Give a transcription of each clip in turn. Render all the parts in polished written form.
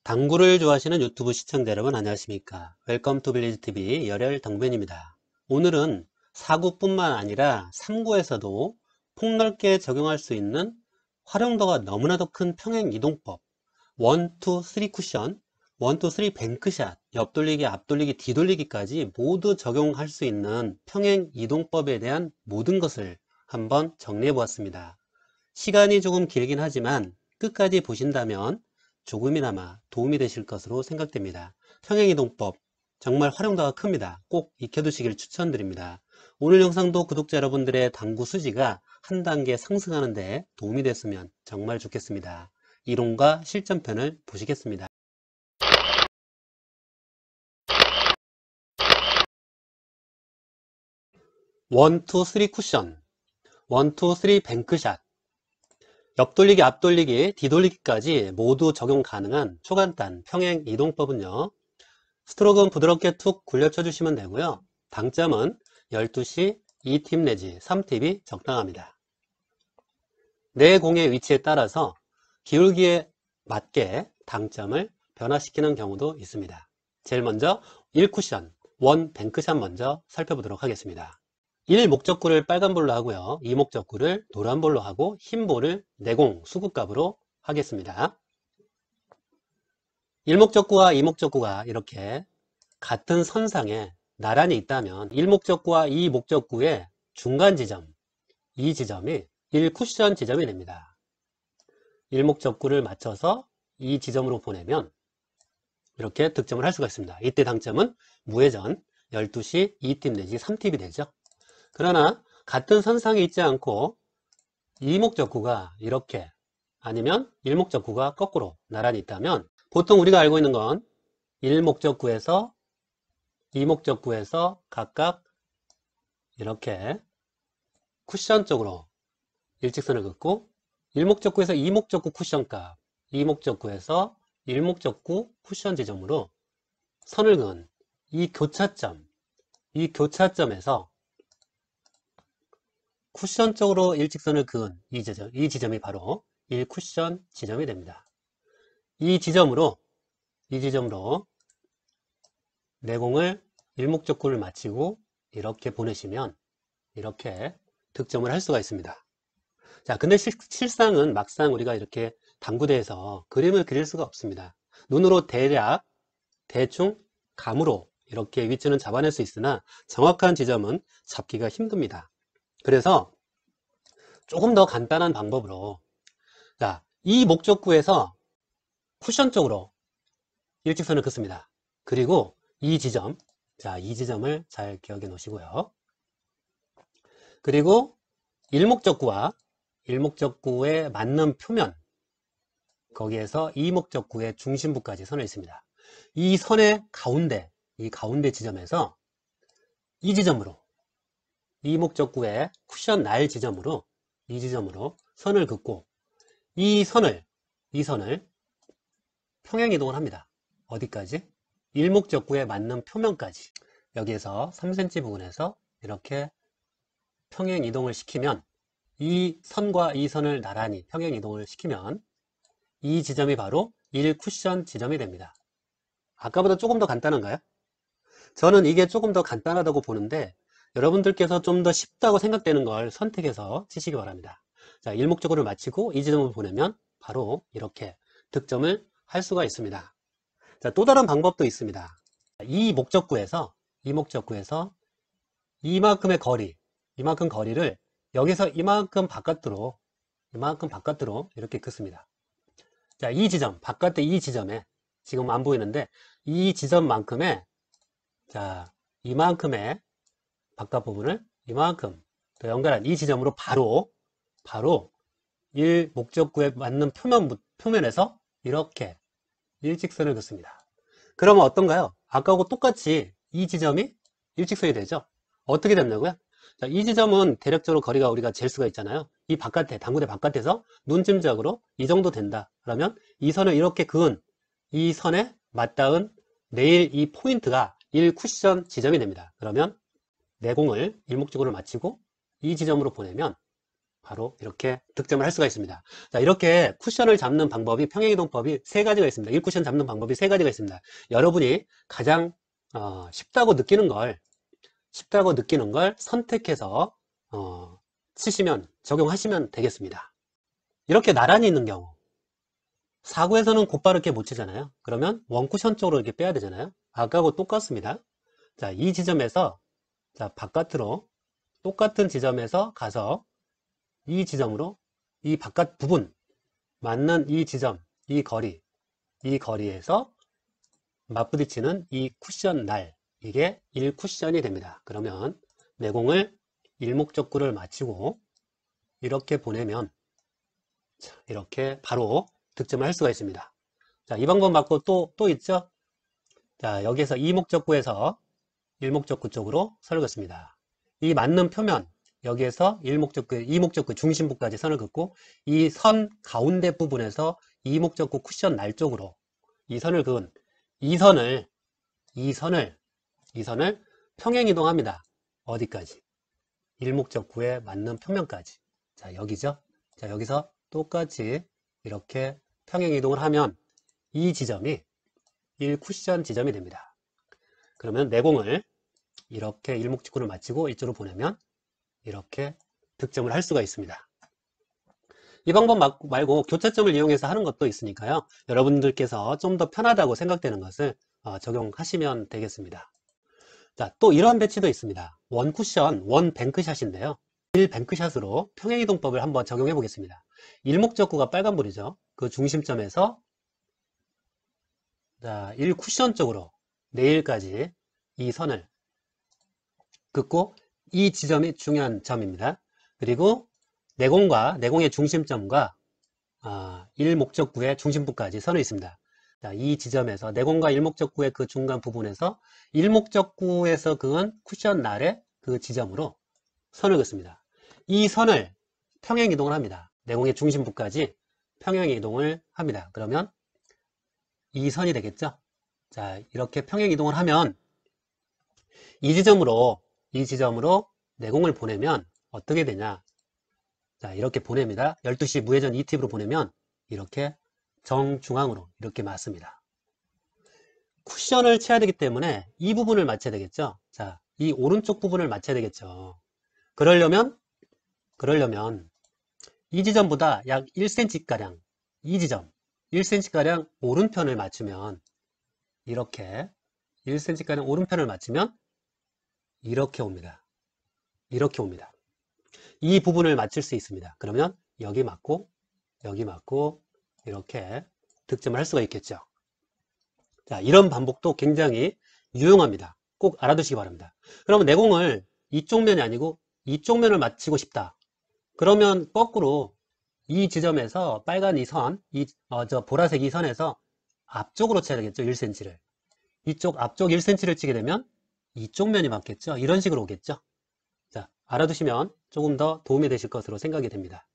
당구를 좋아하시는 유튜브 시청자 여러분 안녕하십니까. 웰컴 투 빌리지 TV 열혈 당구인입니다. 오늘은 4구뿐만 아니라 3구에서도 폭넓게 적용할 수 있는 활용도가 너무나도 큰 평행 이동법 1, 2, 3 쿠션, 1, 2, 3 뱅크샷, 옆돌리기, 앞돌리기, 뒤돌리기까지 모두 적용할 수 있는 평행 이동법에 대한 모든 것을 한번 정리해 보았습니다. 시간이 조금 길긴 하지만 끝까지 보신다면 조금이나마 도움이 되실 것으로 생각됩니다. 평행이동법 정말 활용도가 큽니다. 꼭 익혀두시길 추천드립니다. 오늘 영상도 구독자 여러분들의 당구 수지가 한 단계 상승하는 데 도움이 됐으면 정말 좋겠습니다. 이론과 실전편을 보시겠습니다. 1, 2, 3 쿠션, 1, 2, 3 뱅크샷, 옆돌리기, 앞돌리기, 뒤돌리기까지 모두 적용 가능한 초간단 평행 이동법은요. 스트로크는 부드럽게 툭 굴려쳐 주시면 되고요. 당점은 12시 2팁 내지 3팁이 적당합니다. 내 공의 위치에 따라서 기울기에 맞게 당점을 변화시키는 경우도 있습니다. 제일 먼저 1쿠션, 1 뱅크샷 먼저 살펴보도록 하겠습니다. 1 목적구를 빨간 볼로 하고요. 2 목적구를 노란 볼로 하고 흰 볼을 내공 수급값으로 하겠습니다. 1 목적구와 2 목적구가 이렇게 같은 선상에 나란히 있다면 1 목적구와 2 목적구의 중간 지점, 이 지점이 1 쿠션 지점이 됩니다. 1 목적구를 맞춰서 이 지점으로 보내면 이렇게 득점을 할 수가 있습니다. 이때 당점은 무회전 12시 2팁 내지 3팁이 되죠. 그러나 같은 선상에 있지 않고 2 목적구가 이렇게 아니면 1 목적구가 거꾸로 나란히 있다면 보통 우리가 알고 있는 건 1 목적구에서 2 목적구에서 각각 이렇게 쿠션 쪽으로 일직선을 긋고 1 목적구에서 2 목적구 쿠션값, 2 목적구에서 1 목적구 쿠션 지점으로 선을 그은 이 교차점에서 쿠션 쪽으로 일직선을 그은 이 지점이 바로 1쿠션 지점이 됩니다. 이 지점으로 내공을 1목적구를 마치고 이렇게 보내시면 이렇게 득점을 할 수가 있습니다. 자, 근데 실상은 막상 우리가 이렇게 당구대에서 그림을 그릴 수가 없습니다. 눈으로 대충 감으로 이렇게 위치는 잡아낼 수 있으나 정확한 지점은 잡기가 힘듭니다. 그래서 조금 더 간단한 방법으로 자, 이 목적구에서 쿠션 쪽으로 일직선을 긋습니다. 그리고 이 지점, 자, 이 지점을 잘 기억해 놓으시고요. 그리고 1목적구에 맞는 표면, 거기에서 2목적구의 중심부까지 선을 있습니다. 이 선의 가운데, 이 가운데 지점에서 이 지점으로 2목적구의 쿠션 날 지점으로 이 지점으로 선을 긋고 이 선을 평행 이동을 합니다. 어디까지? 1목적구에 맞는 표면까지. 여기에서 3cm 부분에서 이렇게 평행 이동을 시키면 이 선과 이 선을 나란히 평행 이동을 시키면 이 지점이 바로 1쿠션 지점이 됩니다. 아까보다 조금 더 간단한가요? 저는 이게 조금 더 간단하다고 보는데 여러분들께서 좀 더 쉽다고 생각되는 걸 선택해서 치시기 바랍니다. 자, 1목적구를 마치고 이 지점을 보내면 바로 이렇게 득점을 할 수가 있습니다. 자, 또 다른 방법도 있습니다. 이 목적구에서 이만큼의 거리를 여기서 이만큼 바깥으로 이렇게 긋습니다. 자, 이 지점, 바깥의 이 지점에 지금 안 보이는데 이 지점만큼의 자, 이만큼의 바깥 부분을 이만큼 더 연결한 이 지점으로 바로 1 목적구에 맞는 표면에서 이렇게 일직선을 긋습니다. 그러면 어떤가요? 아까하고 똑같이 이 지점이 일직선이 되죠? 어떻게 됐냐고요? 자, 이 지점은 대략적으로 거리가 우리가 잴 수가 있잖아요. 이 바깥에, 당구대 바깥에서 눈짐작으로 이 정도 된다. 그러면 이 선을 이렇게 그은 이 선에 맞닿은 내일 이 포인트가 1쿠션 지점이 됩니다. 그러면 내공을 1목적으로 마치고 이 지점으로 보내면 바로 이렇게 득점을 할 수가 있습니다. 자, 이렇게 쿠션을 잡는 방법이 평행이동법이 세 가지가 있습니다. 1쿠션 잡는 방법이 세 가지가 있습니다. 여러분이 가장 쉽다고 느끼는 걸 선택해서 치시면 적용하시면 되겠습니다. 이렇게 나란히 있는 경우 4구에서는 곧바로 이렇게 못 치잖아요. 그러면 원쿠션 쪽으로 이렇게 빼야 되잖아요. 아까하고 똑같습니다. 자, 이 지점에서 자, 바깥으로 똑같은 지점에서 가서 이 지점으로 이 바깥 부분 맞는 이 지점, 이 거리에서 맞부딪히는 이 쿠션 날, 이게 1쿠션이 됩니다. 그러면 내공을 일목적구를 맞추고 이렇게 보내면 이렇게 바로 득점을 할 수가 있습니다. 자, 이 방법 맞고 또 있죠? 자, 여기에서 이목적구에서 일목적구 쪽으로 선을 긋습니다. 이 맞는 표면, 여기에서 이목적구 중심부까지 선을 긋고 이 선 가운데 부분에서 이목적구 쿠션 날 쪽으로 이 선을 그은 이 선을 평행 이동합니다. 어디까지? 일목적구에 맞는 표면까지. 자, 여기죠? 자, 여기서 똑같이 이렇게 평행 이동을 하면 이 지점이 1쿠션 지점이 됩니다. 그러면 내공을 이렇게 일목적구를 마치고 이쪽으로 보내면 이렇게 득점을 할 수가 있습니다. 이 방법 말고 교차점을 이용해서 하는 것도 있으니까요. 여러분들께서 좀 더 편하다고 생각되는 것을 적용하시면 되겠습니다. 자, 또 이러한 배치도 있습니다. 원 쿠션, 원 뱅크샷인데요. 1뱅크샷으로 평행이동법을 한번 적용해 보겠습니다. 일목적구가 빨간불이죠. 그 중심점에서 자, 1쿠션 쪽으로 내일까지 이 선을 긋고 이 지점이 중요한 점입니다. 그리고 내공의 중심점과 1목적구의 중심부까지 선을 있습니다. 자, 이 지점에서 내공과 1목적구의 그 중간 부분에서 1목적구에서 그은 쿠션 날의 그 지점으로 선을 긋습니다. 이 선을 평행 이동을 합니다. 내공의 중심부까지 평행 이동을 합니다. 그러면 이 선이 되겠죠? 자, 이렇게 평행 이동을 하면 이 지점으로 내공을 보내면 어떻게 되냐? 자, 이렇게 보냅니다. 12시 무회전 2팁으로 보내면 이렇게 정중앙으로 이렇게 맞습니다. 쿠션을 쳐야 되기 때문에 이 부분을 맞춰야 되겠죠. 자, 이 오른쪽 부분을 맞춰야 되겠죠. 그러려면 이 지점보다 약 1cm가량 이 지점 1cm가량 오른편을 맞추면 이렇게 1cm가량 오른편을 맞추면 이렇게 옵니다. 이렇게 옵니다. 이 부분을 맞출 수 있습니다. 그러면 여기 맞고 이렇게 득점을 할 수가 있겠죠. 자, 이런 반복도 굉장히 유용합니다. 꼭 알아두시기 바랍니다. 그러면 내공을 이쪽 면이 아니고 이쪽 면을 맞추고 싶다. 그러면 거꾸로 이 지점에서 빨간 이 선, 저 보라색 이 선에서 앞쪽으로 쳐야 되겠죠. 1cm를. 이쪽 앞쪽 1cm를 치게 되면 이쪽 면이 맞겠죠. 이런 식으로 오겠죠. 자, 알아두시면 조금 더 도움이 되실 것으로 생각이 됩니다.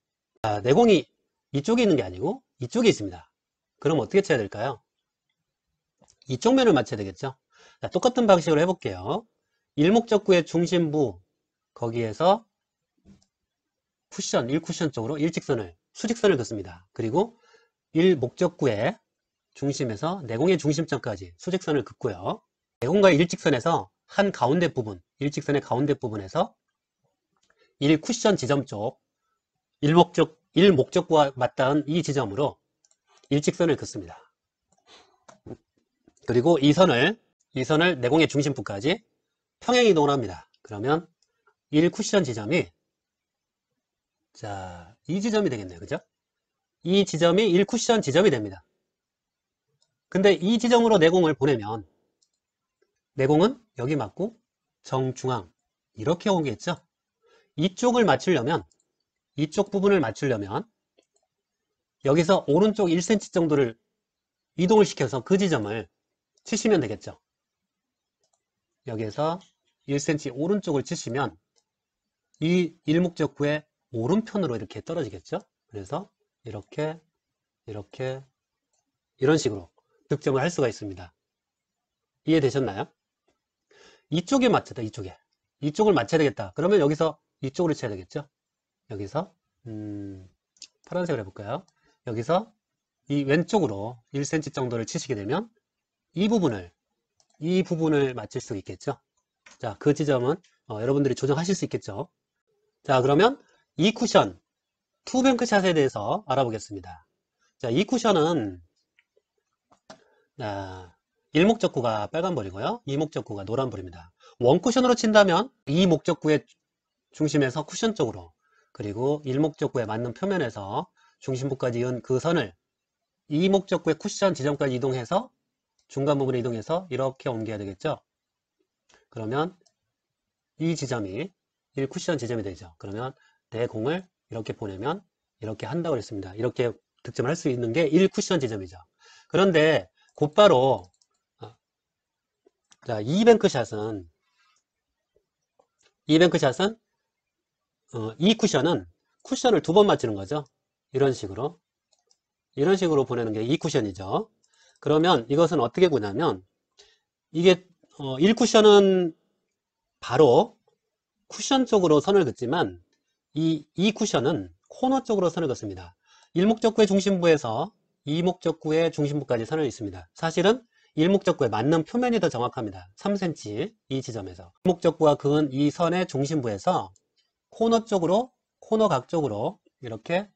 자, 내공이 이쪽에 있는 게 아니고 이쪽에 있습니다. 그럼 어떻게 쳐야 될까요? 이쪽 면을 맞춰야 되겠죠. 자, 똑같은 방식으로 해볼게요. 일목적구의 중심부 거기에서 쿠션, 1쿠션 쪽으로 수직선을 긋습니다. 그리고 1목적구의 중심에서 내공의 중심점까지 수직선을 긋고요. 내공과의 일직선에서 일직선의 가운데 부분에서 1쿠션 지점 쪽 일목적구와 맞닿은 이 지점으로 일직선을 긋습니다. 그리고 이 선을 내공의 중심부까지 평행 이동을 합니다. 그러면 1쿠션 지점이 자, 이 지점이 되겠네요. 그죠? 이 지점이 1쿠션 지점이 됩니다. 근데 이 지점으로 내공을 보내면 내공은 여기 맞고 정중앙 이렇게 오겠죠? 이쪽 부분을 맞추려면 여기서 오른쪽 1cm 정도를 이동을 시켜서 그 지점을 치시면 되겠죠. 여기에서 1cm 오른쪽을 치시면 이 일목적구의 오른편으로 이렇게 떨어지겠죠. 그래서 이렇게 이런 식으로 득점을 할 수가 있습니다. 이해되셨나요? 이쪽을 맞춰야 되겠다. 그러면 여기서 이쪽으로 쳐야 되겠죠. 여기서 파란색으로 해볼까요? 여기서 이 왼쪽으로 1cm 정도를 치시게 되면 이 부분을 맞출 수 있겠죠. 자, 그 지점은 여러분들이 조정하실 수 있겠죠. 자, 그러면 이 쿠션 투뱅크 샷에 대해서 알아보겠습니다. 자, 이 쿠션은 일목적구가 빨간볼이고요. 이목적구가 노란볼입니다. 원쿠션으로 친다면 이 목적구의 중심에서 쿠션 쪽으로, 그리고 일목적구에 맞는 표면에서 중심부까지 이은 그 선을 이목적구의 쿠션 지점까지 이동해서 중간 부분에 이동해서 이렇게 옮겨야 되겠죠. 그러면 이 지점이 1쿠션 지점이 되죠. 그러면 내 공을 이렇게 보내면 이렇게 한다고 했습니다. 이렇게 득점을 할 수 있는 게 1쿠션 지점이죠. 그런데 곧바로 자, 이뱅크샷은 이 쿠션은 쿠션을 두 번 맞추는 거죠. 이런 식으로 보내는 게 이 쿠션이죠. 그러면 이것은 어떻게 보냐면 이게 1쿠션은 바로 쿠션 쪽으로 선을 긋지만 이 쿠션은 코너 쪽으로 선을 긋습니다. 일목적구의 중심부에서 이목적구의 중심부까지 선을 긋습니다. 사실은 일목적구에 맞는 표면이 더 정확합니다. 3cm 이 지점에서 일목적구가 그은 이 선의 중심부에서 코너 각 쪽으로 이렇게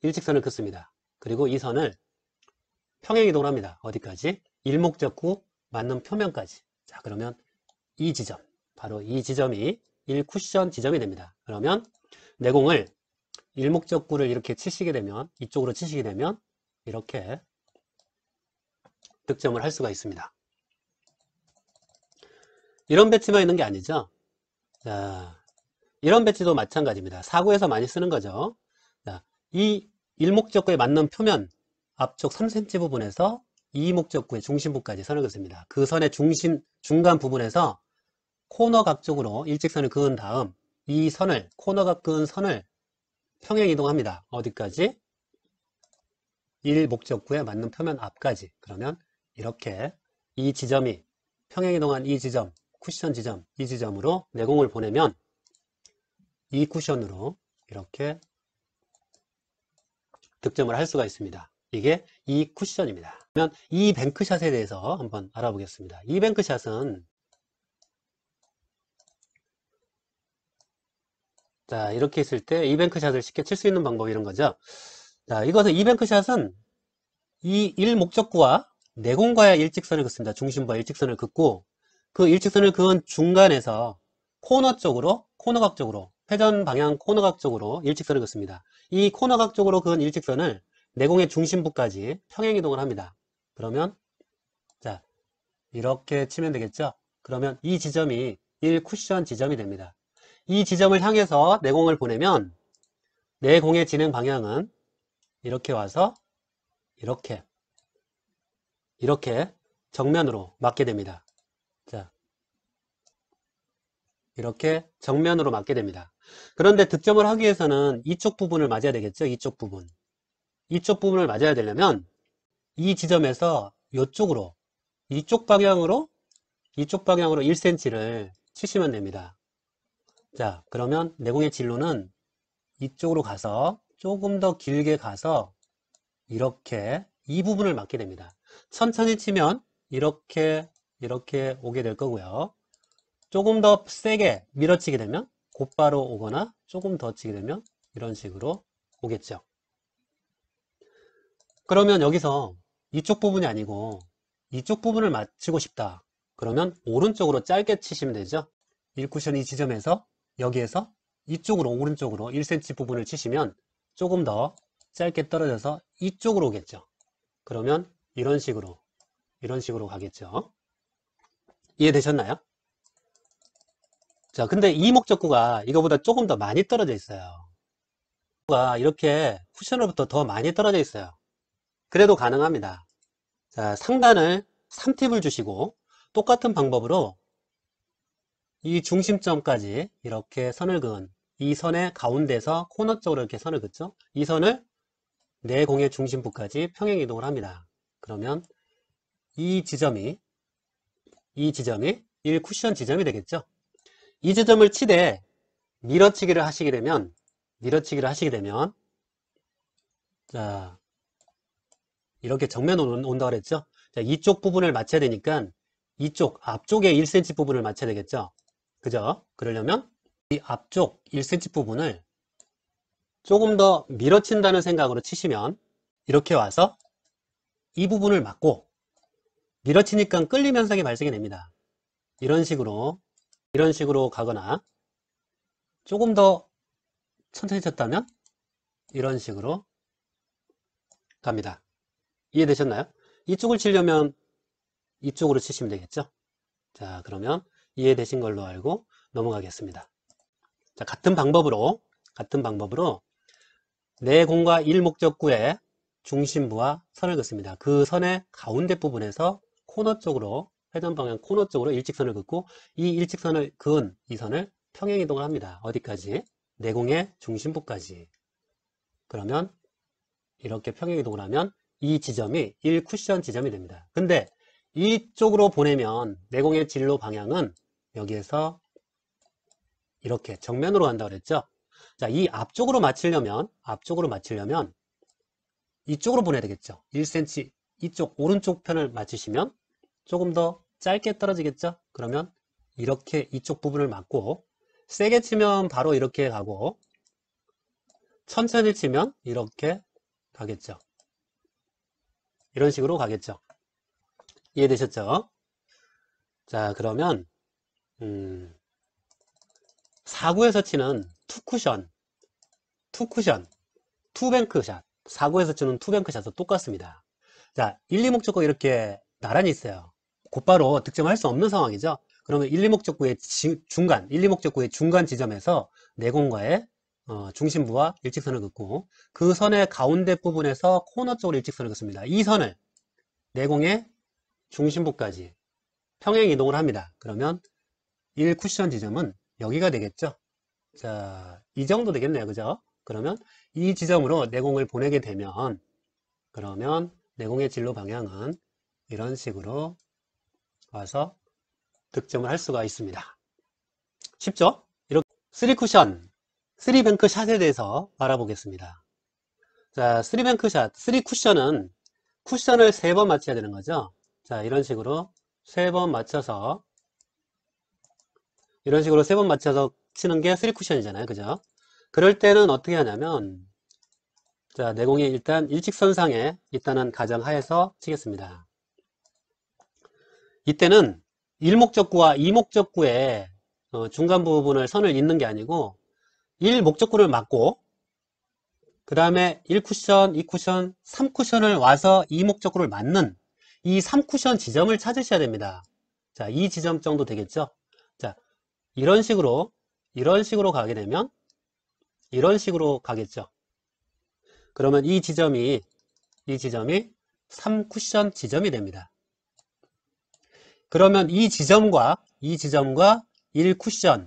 일직선을 긋습니다. 그리고 이 선을 평행이동을 합니다. 어디까지? 일목적구 맞는 표면까지. 자, 그러면 이 지점, 바로 이 지점이 1쿠션 지점이 됩니다. 그러면 내공을 일목적구를 이렇게 치시게 되면, 이쪽으로 치시게 되면 이렇게 득점을 할 수가 있습니다. 이런 배치만 있는 게 아니죠. 자, 이런 배치도 마찬가지입니다. 사구에서 많이 쓰는 거죠. 자, 이 일목적구에 맞는 표면 앞쪽 3cm 부분에서 이목적구의 중심부까지 선을 긋습니다. 그 선의 중간 부분에서 코너각 쪽으로 일직선을 그은 다음 이 선을, 코너각 그은 선을 평행 이동합니다. 어디까지? 1목적구에 맞는 표면 앞까지. 그러면 이렇게 이 지점이 평행 이동한 이 지점, 쿠션 지점, 이 지점으로 내공을 보내면 이 쿠션으로 이렇게 득점을 할 수가 있습니다. 이게 이 쿠션입니다. 그러면 이 뱅크샷에 대해서 한번 알아보겠습니다. 이 뱅크샷은 자, 이렇게 있을 때 이 뱅크샷을 쉽게 칠 수 있는 방법이 이런 거죠. 자, 이것은 이 뱅크샷은 이 1목적구와 내공과의 일직선을 긋습니다. 중심부와 일직선을 긋고 그 일직선을 그은 중간에서 코너각 쪽으로 회전 방향 코너각 쪽으로 일직선을 긋습니다. 이 코너각 쪽으로 그은 일직선을 내공의 중심부까지 평행 이동을 합니다. 그러면 자, 이렇게 치면 되겠죠. 그러면 이 지점이 1쿠션 지점이 됩니다. 이 지점을 향해서 내공을 보내면 내공의 진행 방향은 이렇게 와서 이렇게 정면으로 맞게 됩니다. 자, 이렇게 정면으로 맞게 됩니다. 그런데 득점을 하기 위해서는 이쪽 부분을 맞아야 되겠죠. 이쪽 부분을 맞아야 되려면 이 지점에서 이쪽 방향으로 1cm를 치시면 됩니다. 자, 그러면 내공의 진로는 이쪽으로 가서 조금 더 길게 가서 이렇게 이 부분을 맞게 됩니다. 천천히 치면 이렇게 오게 될 거고요. 조금 더 세게 밀어치게 되면 곧바로 오거나 조금 더 치게 되면 이런 식으로 오겠죠. 그러면 여기서 이쪽 부분이 아니고 이쪽 부분을 맞추고 싶다. 그러면 오른쪽으로 짧게 치시면 되죠. 1쿠션 이 지점에서 여기에서 이쪽으로 오른쪽으로 1cm 부분을 치시면 조금 더 짧게 떨어져서 이쪽으로 오겠죠. 그러면 이런 식으로 가겠죠. 이해되셨나요? 자, 근데 이 목적구가 이거보다 조금 더 많이 떨어져 있어요. 이렇게 쿠션으로부터 더 많이 떨어져 있어요. 그래도 가능합니다. 자, 상단을 3팁을 주시고 똑같은 방법으로 이 중심점까지 이렇게 선을 그은 이 선의 가운데서 코너 쪽으로 이렇게 선을 긋죠. 이 선을 내공의 중심부까지 평행 이동을 합니다. 그러면 이 지점이 1쿠션 지점이 되겠죠. 이 지점을 치되 밀어치기를 하시게 되면 밀어치기를 하시게 되면, 자, 이렇게 정면으로 온다고 그랬죠? 자, 이쪽 부분을 맞춰야 되니까 이쪽 앞쪽에 1cm 부분을 맞춰야 되겠죠? 그죠? 그러려면 이 앞쪽 1cm 부분을 조금 더 밀어친다는 생각으로 치시면 이렇게 와서 이 부분을 맞고 밀어치니까 끌림 현상이 발생이 됩니다. 이런 식으로 가거나 조금 더 천천히 쳤다면 이런 식으로 갑니다. 이해되셨나요? 이쪽을 치려면 이쪽으로 치시면 되겠죠? 자, 그러면 이해되신 걸로 알고 넘어가겠습니다. 자, 같은 방법으로 내공과 일목적구의 중심부와 선을 긋습니다. 그 선의 가운데 부분에서 코너 쪽으로, 회전 방향 코너 쪽으로 일직선을 긋고 이 일직선을 그은 이 선을 평행 이동을 합니다. 어디까지? 내공의 중심부까지. 그러면 이렇게 평행 이동을 하면 이 지점이 1쿠션 지점이 됩니다. 근데 이쪽으로 보내면 내공의 진로 방향은 여기에서 이렇게 정면으로 간다고 그랬죠? 자, 이 앞쪽으로 맞추려면 이쪽으로 보내야 되겠죠? 1cm 이쪽 오른쪽 편을 맞추시면 조금 더 짧게 떨어지겠죠? 그러면 이렇게 이쪽 부분을 맞고 세게 치면 바로 이렇게 가고 천천히 치면 이렇게 가겠죠? 이런 식으로 가겠죠? 이해되셨죠? 자, 그러면 4구에서 치는 투뱅크샷 4구에서 치는 투뱅크샷도 똑같습니다. 자, 1, 2목적구 이렇게 나란히 있어요. 곧바로 득점할 수 없는 상황이죠. 그러면 1, 2목적구의 중간, 1, 2목적구의 중간 지점에서 내공과의 중심부와 일직선을 긋고 그 선의 가운데 부분에서 코너 쪽으로 일직선을 긋습니다. 이 선을 내공의 중심부까지 평행 이동을 합니다. 그러면 1쿠션 지점은 여기가 되겠죠. 자, 이 정도 되겠네요. 그죠? 그러면 이 지점으로 내공을 보내게 되면 그러면 내공의 진로 방향은 이런 식으로 와서 득점을 할 수가 있습니다. 쉽죠? 이렇게 3쿠션, 3뱅크 샷에 대해서 알아보겠습니다. 자, 3뱅크 샷, 3쿠션은 쿠션을 3번 맞춰야 되는 거죠. 자, 이런 식으로 3번 맞춰서 치는 게 3쿠션이잖아요. 그죠? 그럴 때는 어떻게 하냐면 자, 내공이 일단 일직선상에 있다는 가정하에서 치겠습니다. 이때는 1목적구와 2목적구의 중간 부분을 선을 잇는 게 아니고 1목적구를 맞고 그 다음에 1쿠션, 2쿠션, 3쿠션을 와서 2목적구를 맞는 이 3쿠션 지점을 찾으셔야 됩니다. 자, 이 지점 정도 되겠죠? 자, 이런 식으로 가게 되면 이런 식으로 가겠죠? 그러면 이 지점이 3쿠션 지점이 됩니다. 그러면 이 지점과 1쿠션에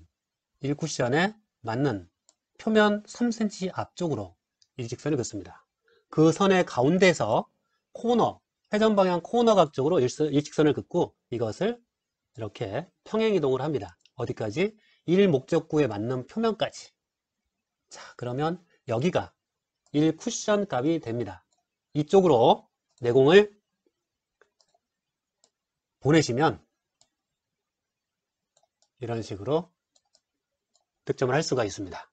맞는 표면 3cm 앞쪽으로 일직선을 긋습니다. 그 선의 가운데서 코너, 회전 방향 코너 각 쪽으로 일직선을 긋고 이것을 이렇게 평행 이동을 합니다. 어디까지? 1목적구에 맞는 표면까지. 자, 그러면 여기가 1쿠션 값이 됩니다. 이쪽으로 내공을 보내시면 이런 식으로 득점을 할 수가 있습니다.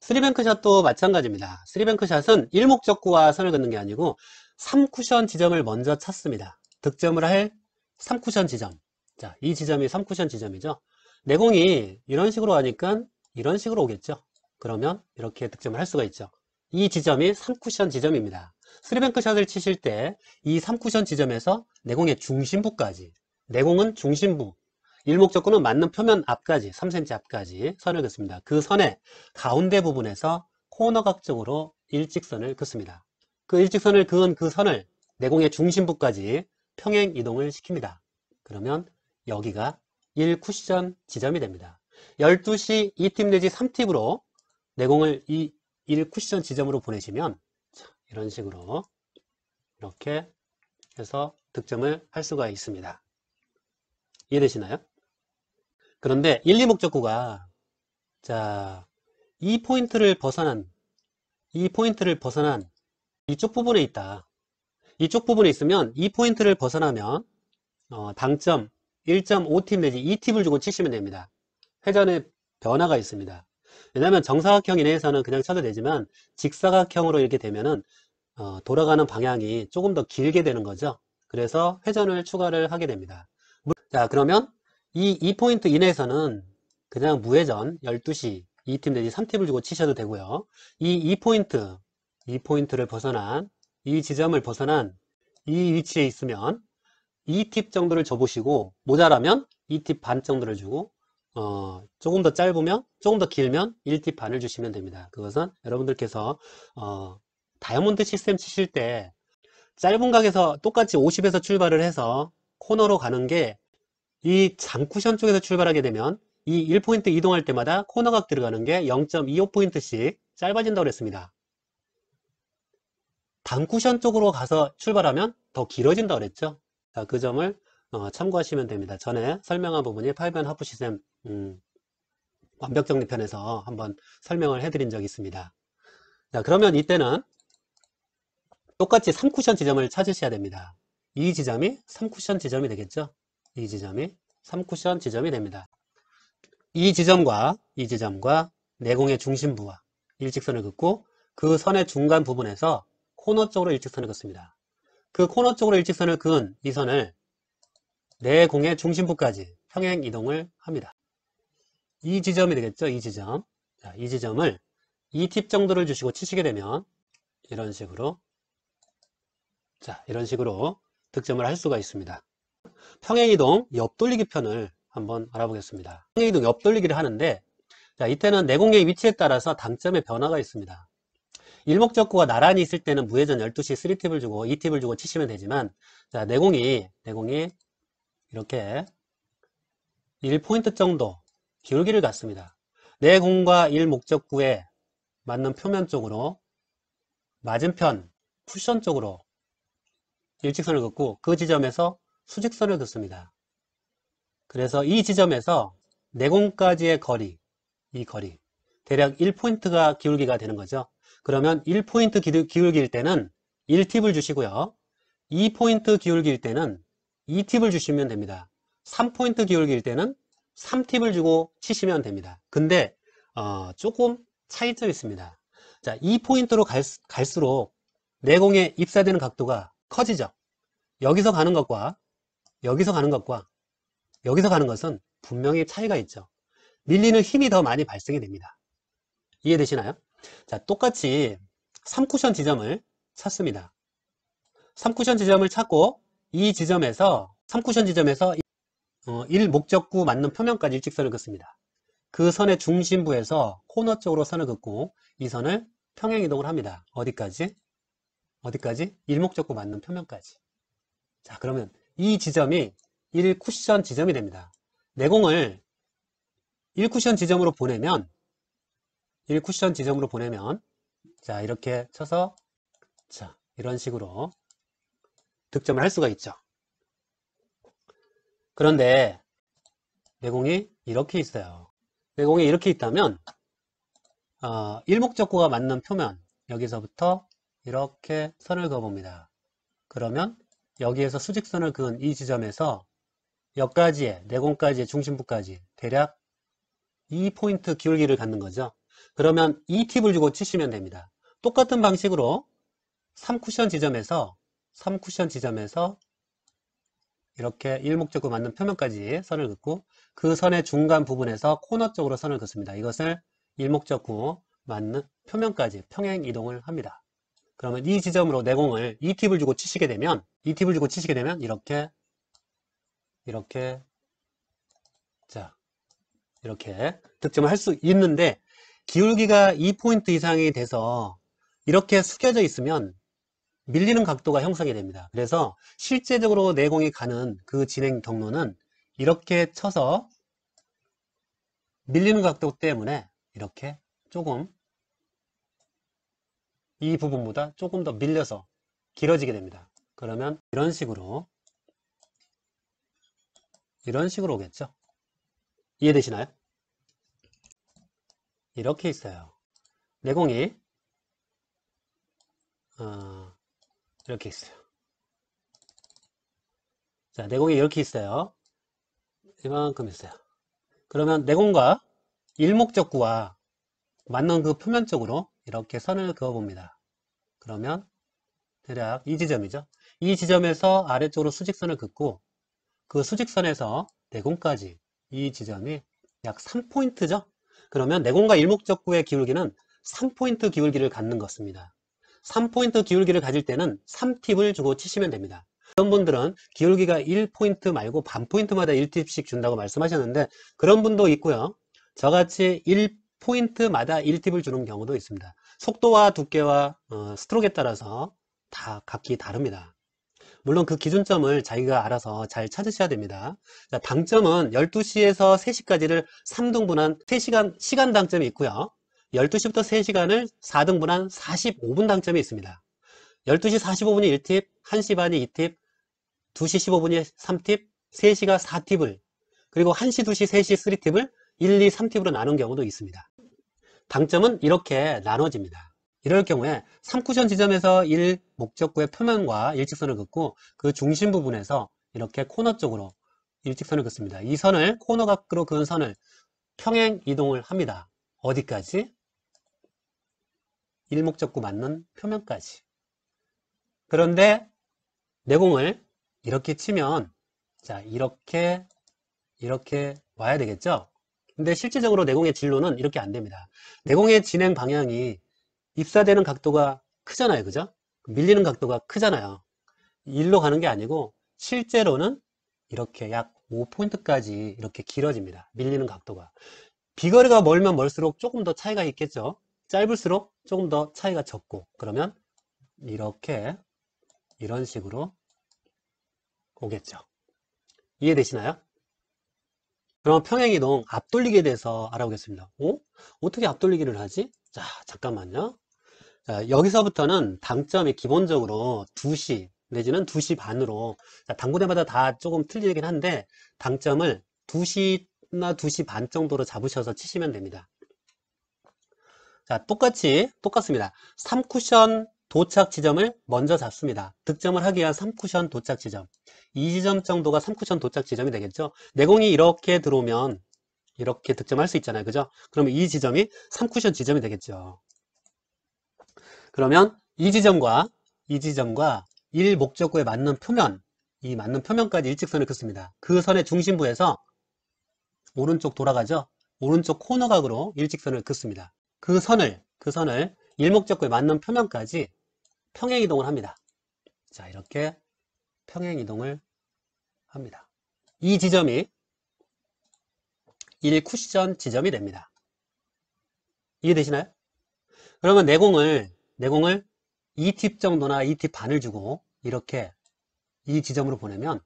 3뱅크샷도 마찬가지입니다. 3뱅크샷은 1목적구와 선을 긋는 게 아니고 3쿠션 지점을 먼저 찾습니다. 득점을 할 3쿠션 지점. 자, 이 지점이 3쿠션 지점이죠. 내공이 이런 식으로 가니까 이런 식으로 오겠죠. 그러면 이렇게 득점을 할 수가 있죠. 이 지점이 3쿠션 지점입니다. 3뱅크샷을 치실 때 이 3쿠션 지점에서 내공의 중심부까지, 내공은 중심부, 일목적구는 맞는 표면 앞까지 3cm 앞까지 선을 긋습니다. 그 선의 가운데 부분에서 코너각 쪽으로 일직선을 긋습니다. 그 일직선을 그은 그 선을 내공의 중심부까지 평행 이동을 시킵니다. 그러면 여기가 1쿠션 지점이 됩니다. 12시 2팁 내지 3팁으로 내공을 이 1쿠션 지점으로 보내시면 이런 식으로 이렇게 해서 득점을 할 수가 있습니다. 이해되시나요? 그런데 1, 2목적구가 자 이 포인트를 벗어난 이쪽 부분에 있다. 이쪽 부분에 있으면 이 포인트를 벗어나면 당점 1.5팁 내지 2팁을 주고 치시면 됩니다. 회전의 변화가 있습니다. 왜냐하면 정사각형 이내에서는 그냥 쳐도 되지만 직사각형으로 이렇게 되면은 돌아가는 방향이 조금 더 길게 되는 거죠. 그래서 회전을 추가를 하게 됩니다. 자, 그러면 이 포인트 이내에서는 그냥 무회전 12시 2팁 내지 3팁을 주고 치셔도 되고요. 이 포인트를 벗어난 이 지점을 벗어난 이 위치에 있으면 2팁 정도를 줘보시고 모자라면 2팁 반 정도를 주고 조금 더 짧으면 조금 더 길면 1팁 반을 주시면 됩니다. 그것은 여러분들께서 다이아몬드 시스템 치실 때 짧은 각에서 똑같이 50에서 출발을 해서 코너로 가는 게 이 장쿠션 쪽에서 출발하게 되면 이 1포인트 이동할 때마다 코너각 들어가는 게 0.25포인트씩 짧아진다고 그랬습니다. 단쿠션 쪽으로 가서 출발하면 더 길어진다고 그랬죠. 자, 그 점을 참고하시면 됩니다. 전에 설명한 부분이 8번 하프 시스템 완벽 정리편에서 한번 설명을 해드린 적이 있습니다. 자, 그러면 이때는 똑같이 3쿠션 지점을 찾으셔야 됩니다. 이 지점이 3쿠션 지점이 되겠죠. 이 지점이 3쿠션 지점이 됩니다. 이 지점과 내공의 중심부와 일직선을 긋고 그 선의 중간 부분에서 코너 쪽으로 일직선을 긋습니다. 그 코너 쪽으로 일직선을 그은 이 선을 내공의 중심부까지 평행 이동을 합니다. 이 지점이 되겠죠. 이 지점. 자, 이 지점을 2팁 정도를 주시고 치시게 되면 이런 식으로 득점을 할 수가 있습니다. 평행이동 옆돌리기 편을 한번 알아보겠습니다. 평행이동 옆돌리기를 하는데 자, 이때는 내공의 위치에 따라서 당점의 변화가 있습니다. 일목적구가 나란히 있을 때는 무회전 12시 3팁을 주고 2팁을 주고 치시면 되지만 자, 내공이 이렇게 1포인트 정도 기울기를 갖습니다. 내공과 일목적구에 맞는 표면 쪽으로 맞은편 쿠션 쪽으로 일직선을 긋고 그 지점에서 수직선을 긋습니다. 그래서 이 지점에서 내공까지의 거리, 이 거리 대략 1포인트가 기울기가 되는 거죠. 그러면 1포인트 기울기일 때는 1팁을 주시고요. 2포인트 기울기일 때는 2팁을 주시면 됩니다. 3포인트 기울기일 때는 3팁을 주고 치시면 됩니다. 근데 조금 차이점이 있습니다. 자, 2포인트로 갈수록 내공에 입사되는 각도가 커지죠. 여기서 가는 것과 여기서 가는 것은 분명히 차이가 있죠. 밀리는 힘이 더 많이 발생이 됩니다. 이해되시나요? 자, 똑같이 3쿠션 지점을 찾습니다. 3쿠션 지점을 찾고 이 지점에서 3쿠션 지점에서 1목적구 맞는 표면까지 일직선을 긋습니다. 그 선의 중심부에서 코너 쪽으로 선을 긋고 이 선을 평행 이동을 합니다. 어디까지? 1목적구 맞는 표면까지. 자, 그러면 이 지점이 1쿠션 지점이 됩니다. 내공을 1쿠션 지점으로 보내면 자, 이렇게 쳐서 자, 이런 식으로 득점을 할 수가 있죠. 그런데 내공이 이렇게 있어요. 내공이 이렇게 있다면 일목적구가 맞는 표면 여기서부터 이렇게 선을 그어봅니다. 그러면 여기에서 수직선을 그은 이 지점에서 여기까지의 내공까지의 중심부까지 대략 2포인트 기울기를 갖는 거죠. 그러면 2팁을 주고 치시면 됩니다. 똑같은 방식으로 3쿠션 지점에서 이렇게 일목적구 맞는 표면까지 선을 긋고 그 선의 중간 부분에서 코너 쪽으로 선을 긋습니다. 이것을 일목적구 맞는 표면까지 평행 이동을 합니다. 그러면 이 지점으로 내공을 2팁을 주고 치시게 되면 이렇게 득점을 할 수 있는데 기울기가 2포인트 이상이 돼서 이렇게 숙여져 있으면 밀리는 각도가 형성이 됩니다. 그래서 실제적으로 내공이 가는 그 진행 경로는 이렇게 쳐서 밀리는 각도 때문에 이렇게 조금 이 부분보다 조금 더 밀려서 길어지게 됩니다. 그러면 이런 식으로 오겠죠. 이해되시나요? 이렇게 있어요. 내공이 이렇게 있어요. 자, 내공이 이렇게 있어요. 이만큼 있어요. 그러면 내공과 일목적구와 맞는 그 표면 쪽으로 이렇게 선을 그어 봅니다. 그러면 대략 이 지점이죠. 이 지점에서 아래쪽으로 수직선을 긋고 그 수직선에서 내공까지 이 지점이 약 3포인트죠. 그러면 내공과 일목적구의 기울기는 3포인트 기울기를 갖는 것입니다. 3포인트 기울기를 가질 때는 3팁을 주고 치시면 됩니다. 어떤 분들은 기울기가 1포인트 말고 반 포인트마다 1팁씩 준다고 말씀하셨는데 그런 분도 있고요. 저같이 1포인트마다 1팁을 주는 경우도 있습니다. 속도와 두께와 스트로크에 따라서 다 각기 다릅니다. 물론 그 기준점을 자기가 알아서 잘 찾으셔야 됩니다. 자, 당점은 12시에서 3시까지를 3등분한 3시간 시간 당점이 있고요. 12시부터 3시간을 4등분한 45분 당점이 있습니다. 12시 45분이 1팁, 1시 반이 2팁, 2시 15분이 3팁, 3시가 4팁을, 그리고 1시, 2시, 3시 3팁을 1, 2, 3팁으로 나눈 경우도 있습니다. 당점은 이렇게 나눠집니다. 이럴 경우에 3쿠션 지점에서 1 목적구의 표면과 일직선을 긋고 그 중심 부분에서 이렇게 코너 쪽으로 일직선을 긋습니다. 이 선을 코너 각으로 그은 선을 평행 이동을 합니다. 어디까지? 1 목적구 맞는 표면까지. 그런데 내공을 이렇게 치면 자 이렇게 와야 되겠죠? 근데 실질적으로 내공의 진로는 이렇게 안 됩니다. 내공의 진행 방향이 입사되는 각도가 크잖아요. 그죠? 밀리는 각도가 크잖아요. 일로 가는 게 아니고 실제로는 이렇게 약 5포인트까지 이렇게 길어집니다. 밀리는 각도가. 비거리가 멀면 멀수록 조금 더 차이가 있겠죠. 짧을수록 조금 더 차이가 적고 그러면 이렇게 이런 식으로 오겠죠. 이해되시나요? 그럼 평행이동 앞돌리기에 대해서 알아보겠습니다. 어떻게 앞돌리기를 하지? 자, 잠깐만요. 자, 여기서부터는 당점이 기본적으로 2시 내지는 2시 반으로 당구대마다 다 조금 틀리긴 한데 당점을 2시나 2시 반 정도로 잡으셔서 치시면 됩니다. 자, 똑같습니다. 3쿠션 도착 지점을 먼저 잡습니다. 득점을 하기 위한 3쿠션 도착 지점. 이 지점 정도가 3쿠션 도착 지점이 되겠죠. 내공이 이렇게 들어오면 이렇게 득점할 수 있잖아요. 그죠? 그러면 이 지점이 3쿠션 지점이 되겠죠. 그러면 이 지점과 1 목적구에 맞는 표면, 이 맞는 표면까지 일직선을 긋습니다. 그 선의 중심부에서 오른쪽 돌아가죠. 오른쪽 코너 각으로 일직선을 긋습니다. 그 선을 일목적구에 맞는 표면까지 평행 이동을 합니다. 자, 이렇게 평행 이동을 합니다. 이 지점이 1쿠션 지점이 됩니다. 이해되시나요? 그러면 내공을 2팁 정도나 2팁 반을 주고 이렇게 이 지점으로 보내면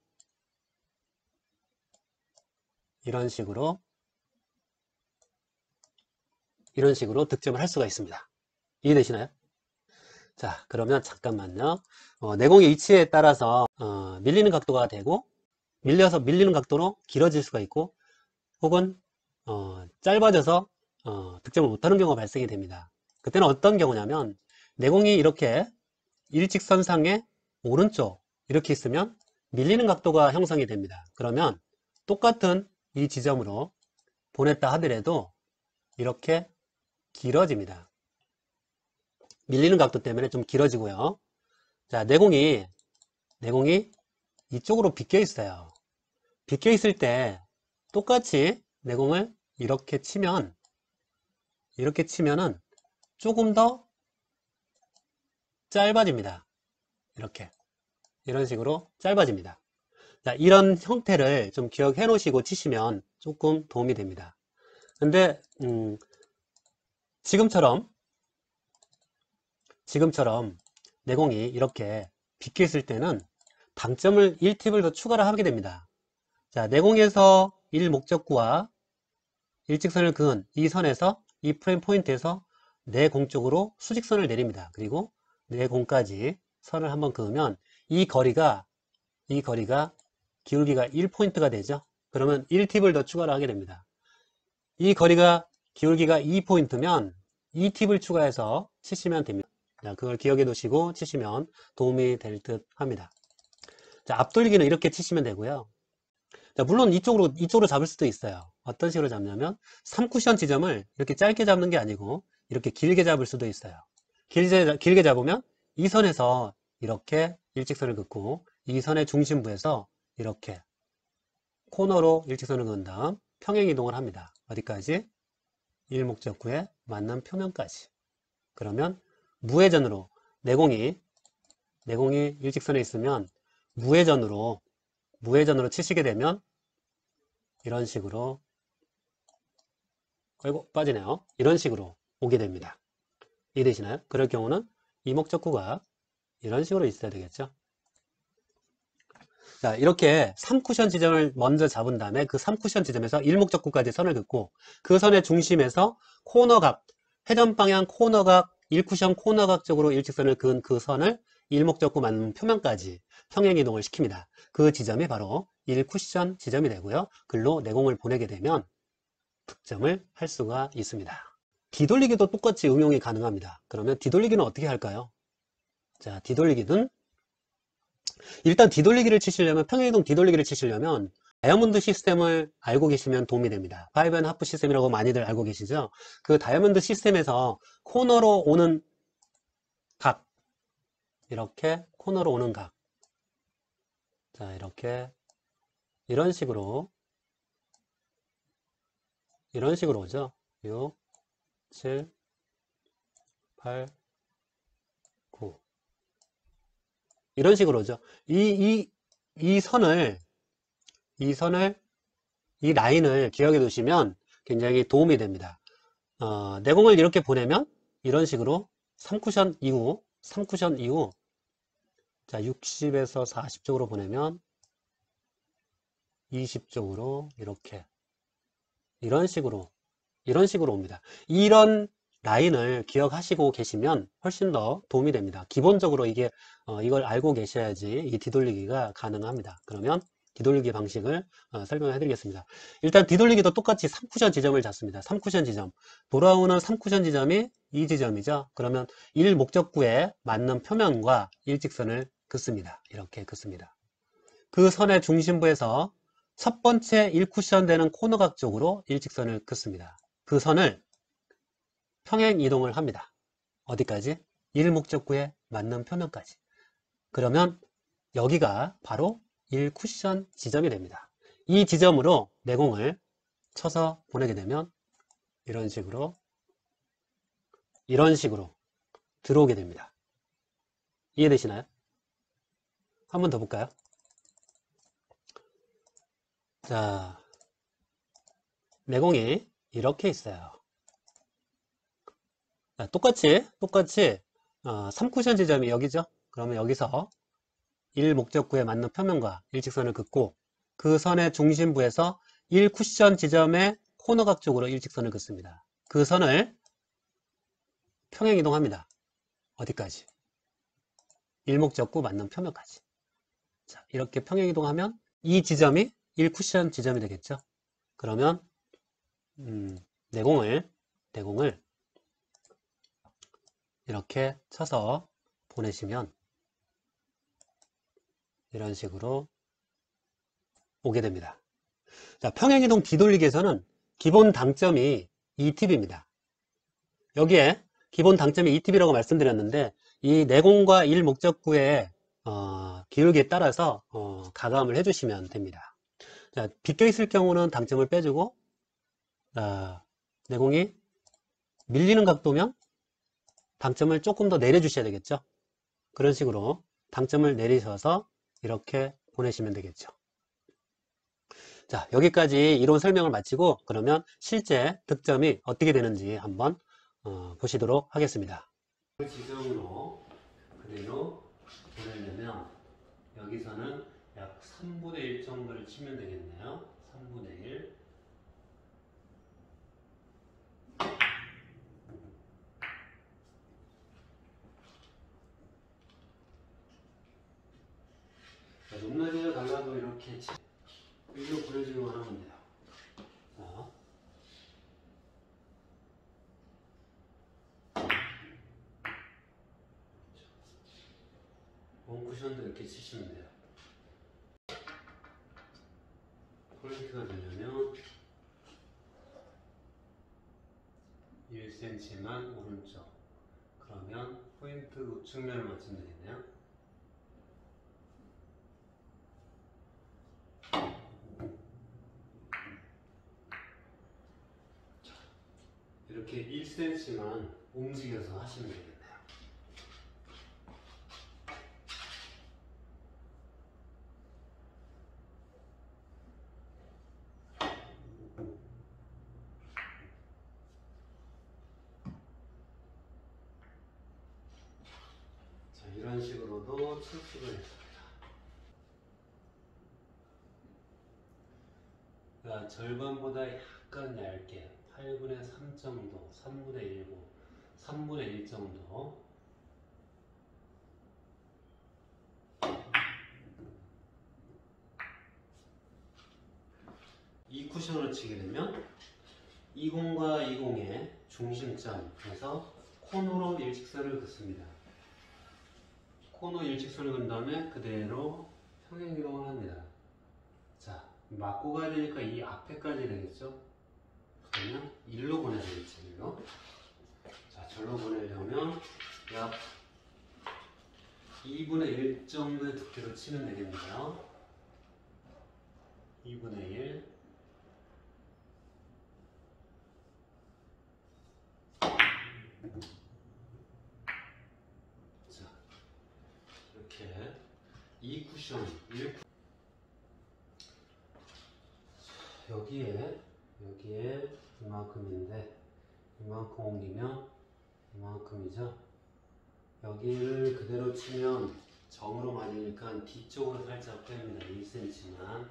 이런 식으로 득점을 할 수가 있습니다. 이해되시나요? 자, 그러면 잠깐만요. 내공의 위치에 따라서 밀리는 각도가 되고 밀려서 밀리는 각도로 길어질 수가 있고 혹은 짧아져서 득점을 못하는 경우가 발생이 됩니다. 그때는 어떤 경우냐면 내공이 이렇게 일직선상의 오른쪽 이렇게 있으면 밀리는 각도가 형성이 됩니다. 그러면 똑같은 이 지점으로 보냈다 하더라도 이렇게 길어집니다. 밀리는 각도 때문에 좀 길어지고요. 자, 내공이 이쪽으로 비껴 있어요. 비껴 있을 때 똑같이 내공을 이렇게 치면은 조금 더 짧아집니다. 이런 식으로 짧아집니다. 자, 이런 형태를 좀 기억해 놓으시고 치시면 조금 도움이 됩니다. 근데 지금처럼 내공이 이렇게 비껴 있을 때는 당점을 1팁을 더 추가를 하게 됩니다. 자, 내공에서 1 목적구와 일직선을 그은 이 선에서 이 프레임 포인트에서 내공 쪽으로 수직선을 내립니다. 그리고 내공까지 선을 한번 그으면 이 거리가 기울기가 1포인트가 되죠. 그러면 1팁을 더 추가를 하게 됩니다. 이 거리가 기울기가 2포인트면 이 팁을 추가해서 치시면 됩니다. 자, 그걸 기억해 두시고 치시면 도움이 될 듯 합니다. 자, 앞돌리기는 이렇게 치시면 되고요. 자, 물론 이쪽으로 잡을 수도 있어요. 어떤 식으로 잡냐면 3쿠션 지점을 이렇게 짧게 잡는 게 아니고 이렇게 길게 잡을 수도 있어요. 길게 잡으면 이 선에서 이렇게 일직선을 긋고 이 선의 중심부에서 이렇게 코너로 일직선을 그은 다음 평행 이동을 합니다. 어디까지? 일목적구에 맞는 표면까지. 그러면 무회전으로 내공이 일직선에 있으면 무회전으로 치시게 되면 이런 식으로, 아이고 빠지네요. 이런 식으로 오게 됩니다. 이해되시나요? 그럴 경우는 이목적구가 이런 식으로 있어야 되겠죠. 자, 이렇게 3쿠션 지점을 먼저 잡은 다음에 그 3쿠션 지점에서 일목적구까지 선을 긋고 그 선의 중심에서 코너각, 회전 방향 코너각, 1쿠션 코너각 쪽으로 일직선을 그은 그 선을 일목적구 맞는 표면까지 평행 이동을 시킵니다. 그 지점이 바로 1쿠션 지점이 되고요. 글로 내공을 보내게 되면 득점을 할 수가 있습니다. 뒤돌리기도 똑같이 응용이 가능합니다. 그러면 뒤돌리기는 어떻게 할까요? 자, 뒤돌리기는 일단 뒤돌리기를 치시려면 평행이동 뒤돌리기를 치시려면 다이아몬드 시스템을 알고 계시면 도움이 됩니다. 파이브 앤 하프 시스템이라고 많이들 알고 계시죠? 그 다이아몬드 시스템에서 코너로 오는 각, 이렇게 코너로 오는 각, 자 이렇게 이런 식으로 오죠. 6, 7, 8, 9 이런 식으로 오죠. 이 선을 이 라인을 기억해 두시면 굉장히 도움이 됩니다. 내공을 이렇게 보내면 이런 식으로 3쿠션 이후 자 60에서 40쪽으로 보내면 20쪽으로 이렇게 이런 식으로 옵니다. 이런 라인을 기억하시고 계시면 훨씬 더 도움이 됩니다. 기본적으로 이걸 알고 계셔야지 이 뒤돌리기가 가능합니다. 그러면 뒤돌리기 방식을 설명해 드리겠습니다. 일단 뒤돌리기도 똑같이 3쿠션 지점을 잡습니다. 3쿠션 지점. 돌아오는 3쿠션 지점이 이 지점이죠. 그러면 1목적구에 맞는 표면과 일직선을 긋습니다. 이렇게 긋습니다. 그 선의 중심부에서 첫 번째 1쿠션 되는 코너각 쪽으로 일직선을 긋습니다. 그 선을 평행 이동을 합니다. 어디까지? 일목적구에 맞는 표면까지. 그러면 여기가 바로 1쿠션 지점이 됩니다. 이 지점으로 내공을 쳐서 보내게 되면 이런 식으로 들어오게 됩니다. 이해되시나요? 한 번 더 볼까요? 자, 내공이 이렇게 있어요. 자, 똑같이 3쿠션 지점이 여기죠. 그러면 여기서 1목적구에 맞는 표면과 일직선을 긋고 그 선의 중심부에서 1쿠션 지점의 코너각 쪽으로 일직선을 긋습니다. 그 선을 평행 이동합니다. 어디까지? 일목적구 맞는 표면까지. 자, 이렇게 평행 이동하면 이 지점이 1쿠션 지점이 되겠죠. 그러면 내공을 이렇게 쳐서 보내시면 이런 식으로 오게 됩니다. 자, 평행이동 뒤돌리기에서는 기본 당점이 2팁입니다. 여기에 기본 당점이 2팁이라고 말씀드렸는데 이 내공과 1목적구의 기울기에 따라서 가감을 해주시면 됩니다. 자, 비껴 있을 경우는 당점을 빼주고 내공이 밀리는 각도면 당점을 조금 더 내려주셔야 되겠죠. 그런 식으로 당점을 내리셔서 이렇게 보내시면 되겠죠. 자, 여기까지 이론 설명을 마치고 그러면 실제 득점이 어떻게 되는지 한번 보시도록 하겠습니다. 그 지점으로 그대로 보내려면 여기서는 약 3분의 1 정도를 치면 되겠네요. 3분의 1. 높낮이를 달라도 이렇게 일로 보내주기만 하면 돼요. 자. 이렇게 치시면 돼요. 포인트가 되려면 1cm만 오른쪽. 그러면 포인트 우측면을 맞추면 되겠네요. 자, 이렇게 1cm만 움직여서 하시면 되겠네요. 자, 이런 식으로도 칠 수가 있습니다. 자, 절반보다 약간 얇게 8분의 3 정도, 3분의 1, 3분의 1 정도. 이 쿠션을 치게 되면 20과 20의 중심점에서 코너로 일직선을 긋습니다. 코너 일직선을 긋은 다음에 그대로 평행이동을 합니다. 자, 맞고 가야 되니까 이 앞에까지 되겠죠? 그러면 1로 보내야 되겠죠, 1로. 자, 절로 보내려면 약 2분의 1 정도의 두께로 치면 되겠네요. 2분의 1. 자, 이렇게 이 쿠션, 여기에 이만큼인데 이만큼 옮기면 이만큼이죠. 여기를 그대로 치면 정으로 맞으니까 뒤쪽으로 살짝 뺍니다. 1cm만.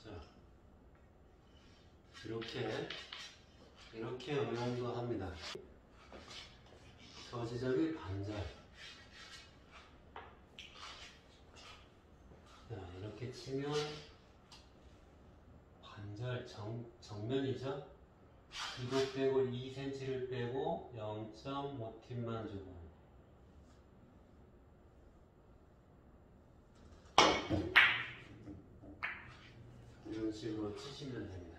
자, 이렇게 응용도 합니다. 저 지점이 반절. 자, 이렇게 치면 반절 정면이죠. 이거 빼고 2cm를 빼고 0.5팁만 주고 이런 식으로 치시면 됩니다.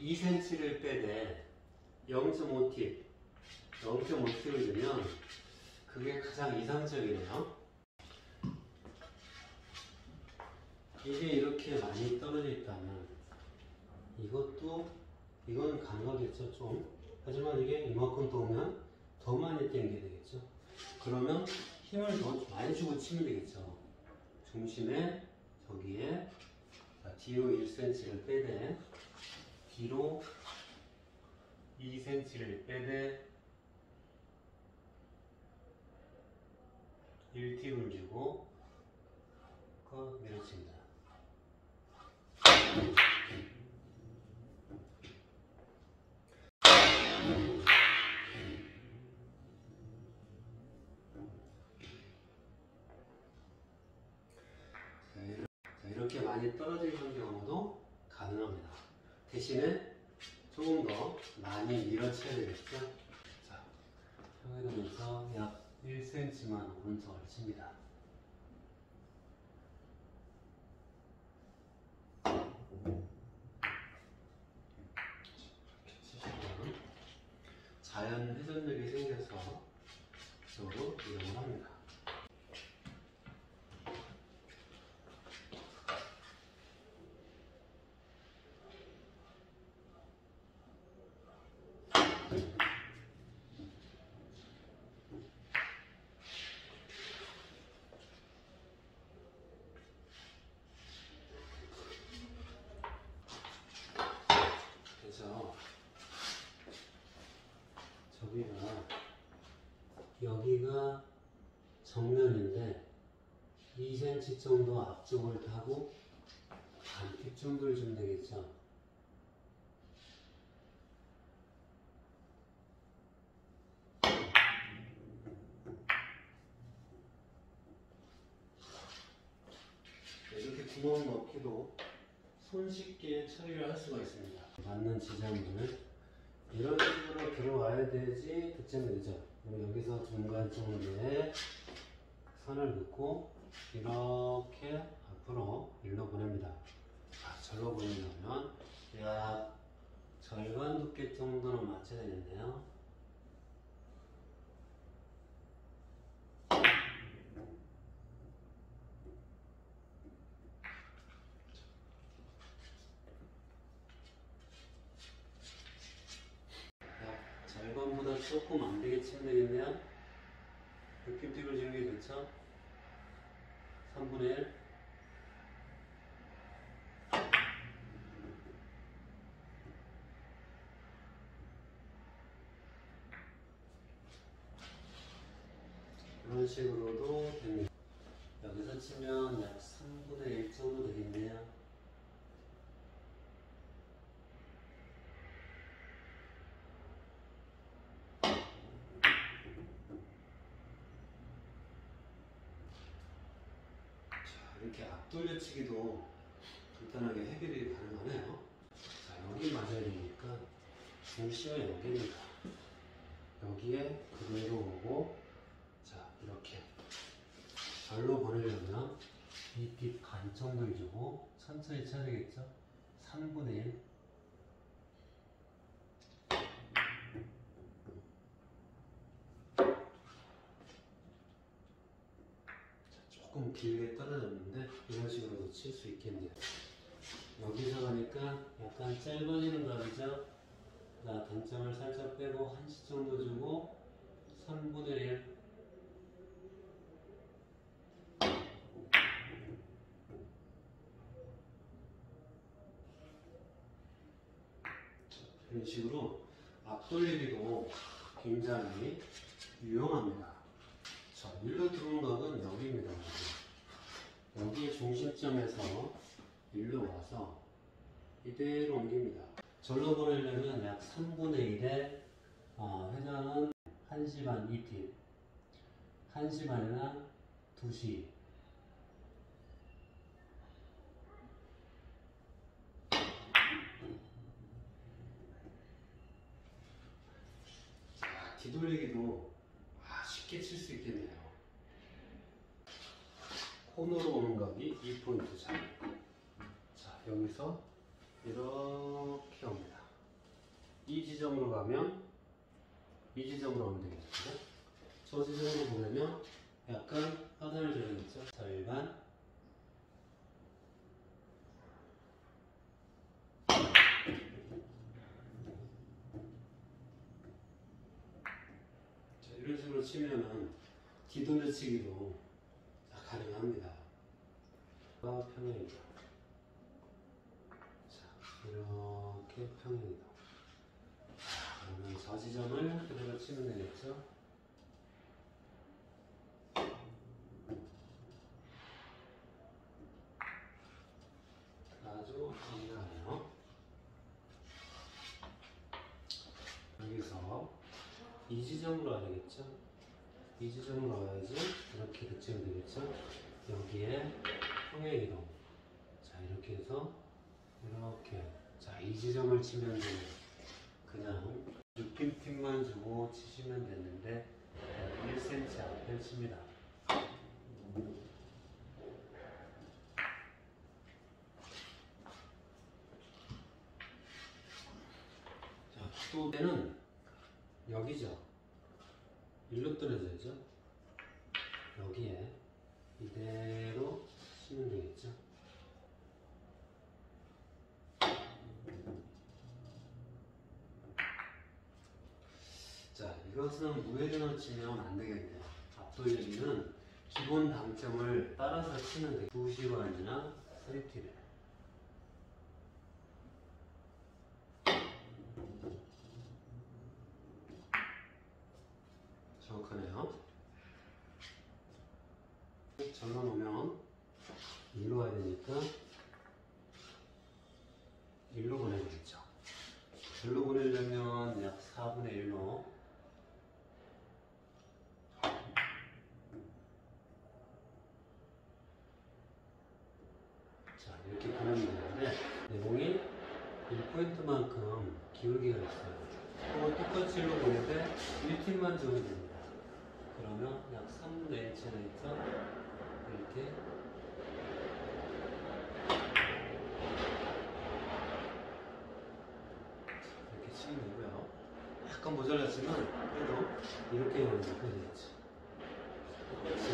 2cm를 빼되 0.5팁 0.5팁을 주면 그게 가장 이상적이네요. 이게 이렇게 많이 떨어져 있다면 이건 가능하겠죠, 좀. 하지만 이게 이만큼 더 오면 더 많이 당겨야 되겠죠. 그러면 힘을 더 많이 주고 치면 되겠죠. 중심에 저기에 뒤로 1cm를 빼되 뒤로 2cm를 빼되 1팁을 주고 밀어칩니다. 자, 이렇게 많이 떨어져 있는 경우도 가능합니다. 대신에 조금 더 많이 밀어쳐야 되겠죠. 자, 평행하면서 약 1cm만 오른쪽을 칩니다. 자연 회전력이 생겨서 이쪽으로 이동을 합니다. 그래서 여기가 정면인데 2cm 정도 앞쪽을 타고 반팁 정도를 주면 되겠죠. 이렇게 구멍 넣기도 손쉽게 처리를 할 수가 있습니다. 맞는 지점을 이런 식으로 들어와야 되지 득점이 되죠. 그럼 여기서 중간 정도에 선을 긋고 이렇게 앞으로 일로 보냅니다. 절로 보내려면 약 절반 두께 정도는 맞춰야 되겠네요. 약 절반보다 조금 안 되게 치면 되겠네요. 느낌대로 지는 게 좋죠? 3분의 1. 이런 식으로도 됩니다. 여기서 치면 약 3분의 1 정도 되겠네요. 자, 이렇게 앞돌려치기도 간단하게 해결이 가능하네요. 자, 여기 맞아야 되니까 중심은 여기입니다. 여기에 그대로 오고, 자, 이렇게 절로 보내려면 이 반 정도를 주고 천천히 쳐야 되겠죠? 3분의 1. 조금 길게 떨어졌는데 이런 식으로도 칠 수 있겠네요. 여기서 가니까 약간 짧아지는 감이죠. 자, 단점을 살짝 빼고 1시 정도 주고 3분의 1. 이런 식으로 앞돌리기도 굉장히 유용합니다. 자, 일로 들어온 각은 여기입니다. 여기 중심점에서 일로 와서 이대로 옮깁니다. 절로 보내려면 약 3분의 1에 회전은 1시 반 2팁, 1시 반이나 2시. 자, 뒤돌리기도 쉽게 칠 수 있겠네요. 코너로 오는 각이 2포인트 차. 자, 여기서 이렇게 옵니다. 이 지점으로 가면 이 지점으로 오면 되겠죠. 저 지점으로 보려면 약간 하단을 줘야겠죠. 절반. 자, 이런 식으로 치면은 뒤돌려치기도 가능합니다. 평행이동. 자, 이렇게 평행이동. 그러면 저 지점을 그대로 치면 되겠죠? 아주 간단하네요. 여기서 이 지점으로 와야 되겠죠? 이 지점으로 와야지 이렇게 득점이 되겠죠? 여기에 평행이동. 자, 이렇게 해서 이렇게. 자, 이 지점을 치면 그냥 느낌팁만 주고 치시면 되는데 1cm 앞에 칩니다. 자, 또 때는 여기죠. 일로 떨어져야죠. 여기에 이대로 치면 되겠죠. 자, 이것은 무회전으로 치면 안 되겠네요. 앞돌리기는 기본 당점을 따라서 치면 돼요. 2시간이나 3팁에. 정확하네요. 절로 놓으면 일로 와야 되니까 일로 보내야겠죠. 절로 보내려면 약 4분의 1로. 자, 이렇게 보내면 되는데 포인트만큼 기울기가 있어요. 그걸 똑같이 일로 보낼 때 1T만 주면 됩니다. 그러면 약 3분의 1치 레이터 1T 이렇게 치면 되고요. 약간 모자랐지만 그래도 이렇게 하면 되겠지. 똑같이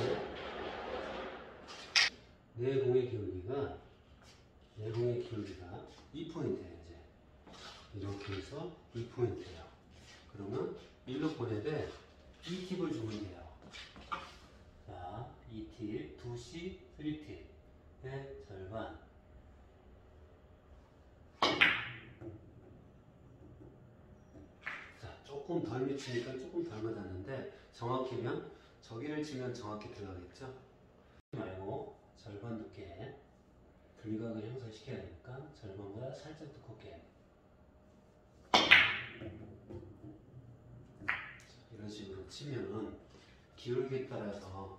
내공의 기울기가 2포인트예요. 이제 이렇게 해서 2포인트예요. 그러면 1로 보내되 2팁을 주면 돼요. 자, 2팁, 2C, 3팁의 절반. 자, 조금 덜 미치니까 조금 덜 맞았는데 정확히면 저기를 치면 정확히 들어가겠죠? 말고 절반 두께 분리각을 형성시켜야 되니까 절반보다 살짝 두껍게 이런 식으로 치면은 기울기에 따라서